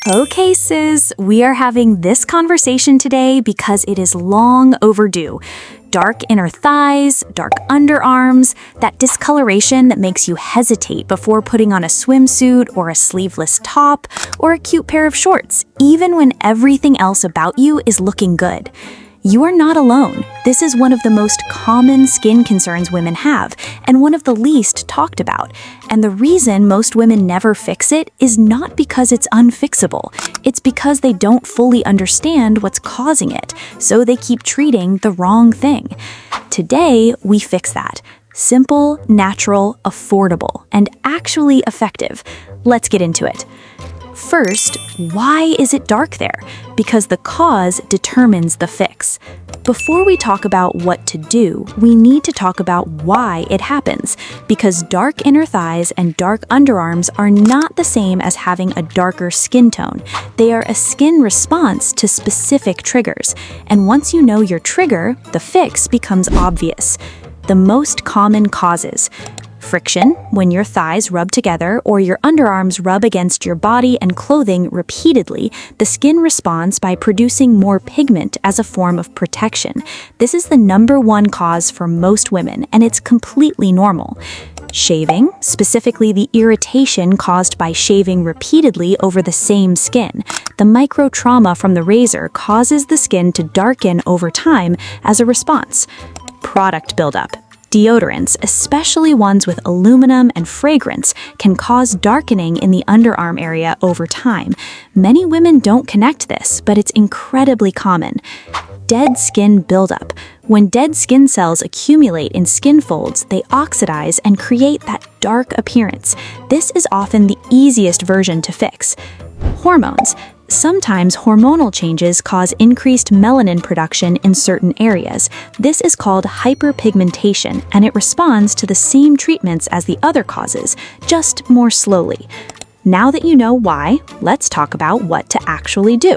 Okay, sis, we are having this conversation today because it is long overdue. Dark inner thighs, dark underarms, that discoloration that makes you hesitate before putting on a swimsuit or a sleeveless top or a cute pair of shorts, even when everything else about you is looking good. You are not alone. This is one of the most common skin concerns women have, and one of the least talked about. And the reason most women never fix it is not because it's unfixable. It's because they don't fully understand what's causing it, so they keep treating the wrong thing. Today, we fix that. Simple, natural, affordable, and actually effective. Let's get into it. First, why is it dark there? Because the cause determines the fix. Before we talk about what to do, we need to talk about why it happens. Because dark inner thighs and dark underarms are not the same as having a darker skin tone. They are a skin response to specific triggers. And once you know your trigger, the fix becomes obvious. The most common causes: friction, when your thighs rub together or your underarms rub against your body and clothing repeatedly, the skin responds by producing more pigment as a form of protection. This is the #1 cause for most women, and it's completely normal. Shaving, specifically the irritation caused by shaving repeatedly over the same skin. The micro-trauma from the razor causes the skin to darken over time as a response. Product buildup. Deodorants, especially ones with aluminum and fragrance, can cause darkening in the underarm area over time. Many women don't connect this, but it's incredibly common. Dead skin buildup. When dead skin cells accumulate in skin folds, they oxidize and create that dark appearance. This is often the easiest version to fix. Hormones. Sometimes hormonal changes cause increased melanin production in certain areas. This is called hyperpigmentation, and it responds to the same treatments as the other causes, just more slowly. Now that you know why, let's talk about what to actually do.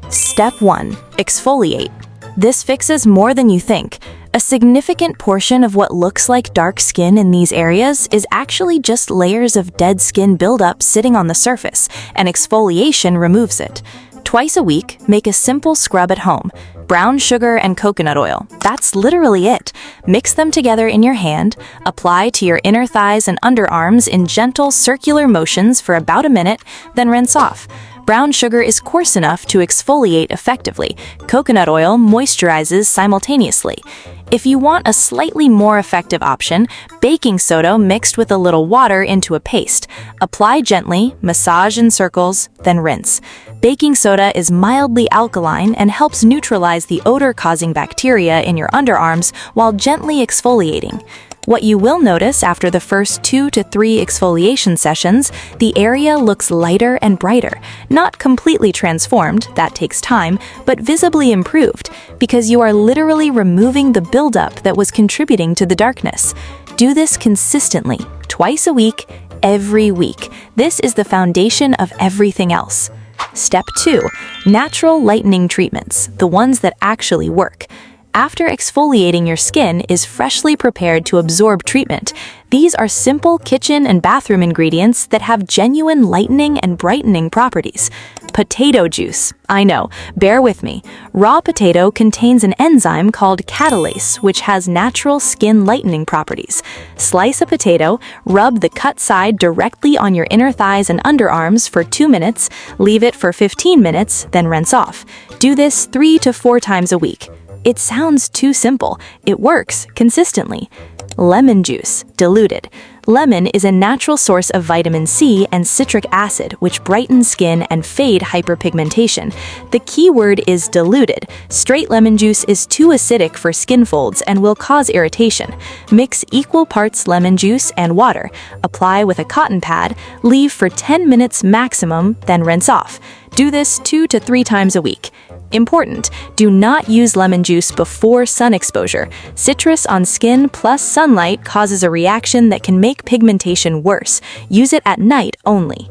Step 1. Exfoliate. This fixes more than you think. A significant portion of what looks like dark skin in these areas is actually just layers of dead skin buildup sitting on the surface, and exfoliation removes it. Twice a week, make a simple scrub at home. Brown sugar and coconut oil. That's literally it. Mix them together in your hand, apply to your inner thighs and underarms in gentle circular motions for about a minute, then rinse off. Brown sugar is coarse enough to exfoliate effectively. Coconut oil moisturizes simultaneously. If you want a slightly more effective option, baking soda mixed with a little water into a paste. Apply gently, massage in circles, then rinse. Baking soda is mildly alkaline and helps neutralize the odor-causing bacteria in your underarms while gently exfoliating. What you will notice after the first 2 to 3 exfoliation sessions, the area looks lighter and brighter. Not completely transformed, that takes time, but visibly improved, because you are literally removing the buildup that was contributing to the darkness. Do this consistently, twice a week, every week. This is the foundation of everything else. Step 2. Natural lightening treatments, the ones that actually work. After exfoliating your skin is freshly prepared to absorb treatment. These are simple kitchen and bathroom ingredients that have genuine lightening and brightening properties. Potato juice. I know, bear with me. Raw potato contains an enzyme called catalase, which has natural skin lightening properties. Slice a potato, rub the cut side directly on your inner thighs and underarms for 2 minutes, leave it for 15 minutes, then rinse off. Do this 3 to 4 times a week. It sounds too simple. It works consistently. Lemon juice, diluted. Lemon is a natural source of vitamin C and citric acid, which brighten skin and fade hyperpigmentation. The key word is diluted. Straight lemon juice is too acidic for skin folds and will cause irritation. Mix equal parts lemon juice and water. Apply with a cotton pad, leave for 10 minutes maximum, then rinse off. Do this 2 to 3 times a week. Important, do not use lemon juice before sun exposure. Citrus on skin plus sunlight causes a reaction that can make pigmentation worse. Use it at night only.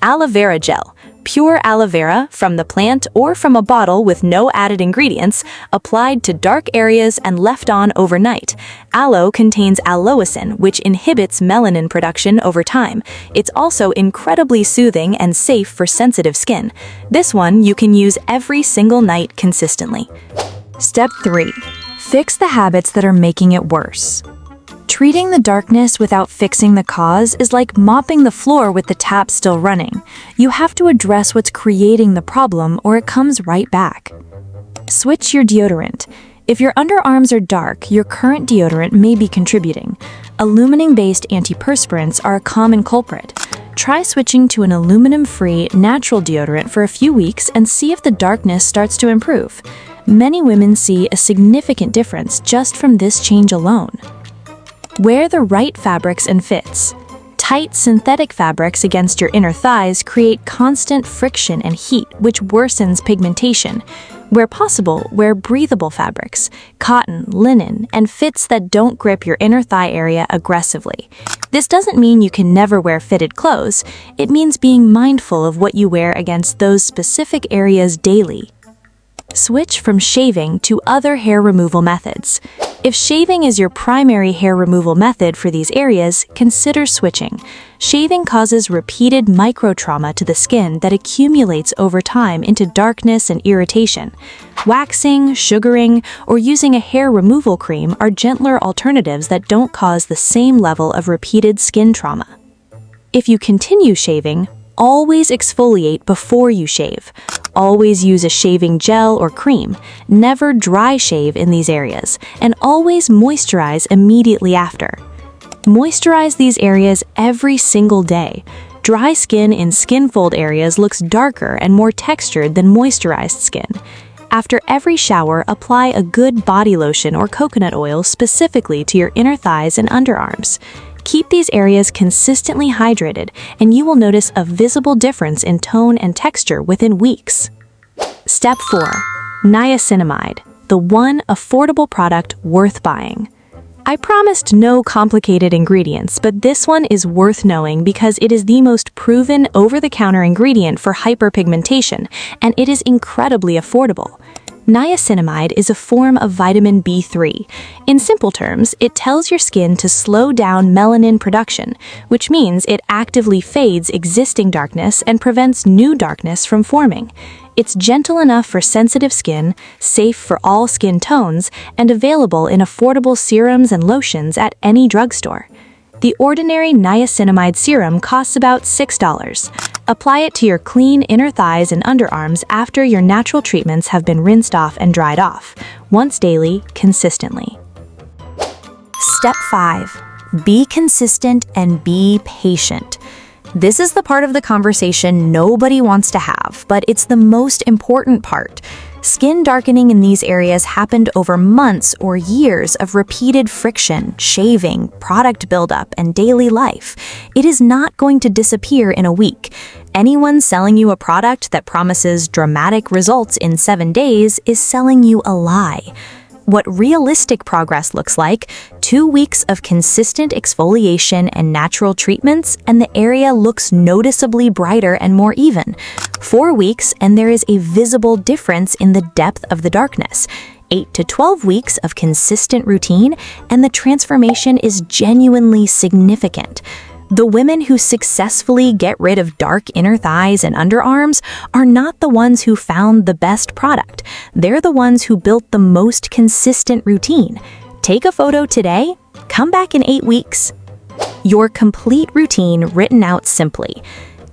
Aloe vera gel. Pure aloe vera from the plant or from a bottle with no added ingredients, applied to dark areas and left on overnight. Aloe contains alloecin, which inhibits melanin production over time. It's also incredibly soothing and safe for sensitive skin. This one you can use every single night consistently. Step 3. Fix the habits that are making it worse. Treating the darkness without fixing the cause is like mopping the floor with the tap still running. You have to address what's creating the problem or it comes right back. Switch your deodorant. If your underarms are dark, your current deodorant may be contributing. Aluminum-based antiperspirants are a common culprit. Try switching to an aluminum-free, natural deodorant for a few weeks and see if the darkness starts to improve. Many women see a significant difference just from this change alone. Wear the right fabrics and fits. Tight synthetic fabrics against your inner thighs create constant friction and heat, which worsens pigmentation. Where possible, wear breathable fabrics, cotton, linen, and fits that don't grip your inner thigh area aggressively. This doesn't mean you can never wear fitted clothes. It means being mindful of what you wear against those specific areas daily. Switch from shaving to other hair removal methods. If shaving is your primary hair removal method for these areas, consider switching. Shaving causes repeated microtrauma to the skin that accumulates over time into darkness and irritation. Waxing, sugaring, or using a hair removal cream are gentler alternatives that don't cause the same level of repeated skin trauma. If you continue shaving, always exfoliate before you shave. Always use a shaving gel or cream. Never dry shave in these areas, and always moisturize immediately after. Moisturize these areas every single day. Dry skin in skin fold areas looks darker and more textured than moisturized skin. After every shower, apply a good body lotion or coconut oil specifically to your inner thighs and underarms. Keep these areas consistently hydrated, and you will notice a visible difference in tone and texture within weeks. Step 4. Niacinamide, the one affordable product worth buying. I promised no complicated ingredients, but this one is worth knowing because it is the most proven over-the-counter ingredient for hyperpigmentation, and it is incredibly affordable. Niacinamide is a form of vitamin B3. In simple terms, it tells your skin to slow down melanin production, which means it actively fades existing darkness and prevents new darkness from forming. It's gentle enough for sensitive skin, safe for all skin tones, and available in affordable serums and lotions at any drugstore. The ordinary niacinamide serum costs about $6. Apply it to your clean inner thighs and underarms after your natural treatments have been rinsed off and dried off, once daily, consistently. Step 5. Be consistent and be patient. This is the part of the conversation nobody wants to have, but it's the most important part. Skin darkening in these areas happened over months or years of repeated friction, shaving, product buildup, and daily life. It is not going to disappear in a week. Anyone selling you a product that promises dramatic results in 7 days is selling you a lie. What realistic progress looks like: 2 weeks of consistent exfoliation and natural treatments, and the area looks noticeably brighter and more even. 4 weeks, and there is a visible difference in the depth of the darkness. 8 to 12 weeks of consistent routine, and the transformation is genuinely significant. The women who successfully get rid of dark inner thighs and underarms are not the ones who found the best product. They're the ones who built the most consistent routine. Take a photo today, come back in 8 weeks. Your complete routine written out simply.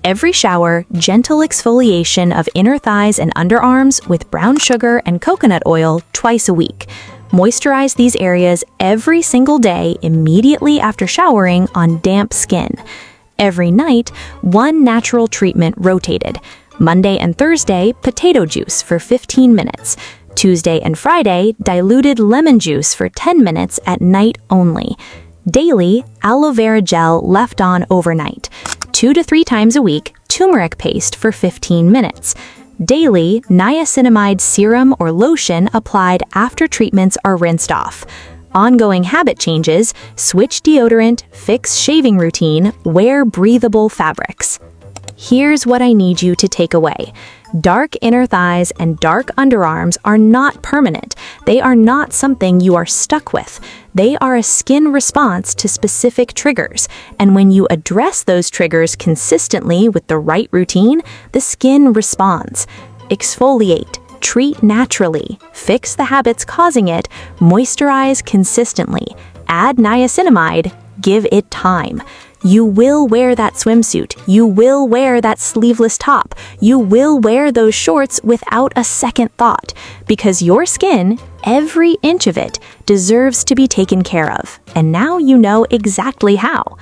Every shower, gentle exfoliation of inner thighs and underarms with brown sugar and coconut oil twice a week. Moisturize these areas every single day immediately after showering on damp skin. Every night, 1 natural treatment rotated. Monday and Thursday, potato juice for 15 minutes. Tuesday and Friday, diluted lemon juice for 10 minutes at night only. Daily, aloe vera gel left on overnight. 2 to 3 times a week, turmeric paste for 15 minutes. Daily, niacinamide serum or lotion applied after treatments are rinsed off. Ongoing habit changes: switch deodorant, fix shaving routine, wear breathable fabrics. Here's what I need you to take away. Dark inner thighs and dark underarms are not permanent. They are not something you are stuck with. They are a skin response to specific triggers. And when you address those triggers consistently with the right routine, the skin responds. Exfoliate. Treat naturally. Fix the habits causing it. Moisturize consistently. Add niacinamide. Give it time. You will wear that swimsuit. You will wear that sleeveless top. You will wear those shorts without a second thought, because your skin, every inch of it, deserves to be taken care of. And now you know exactly how.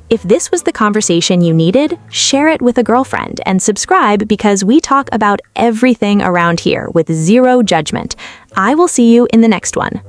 If this was the conversation you needed, share it with a girlfriend and subscribe, because we talk about everything around here with zero judgment. I will see you in the next one.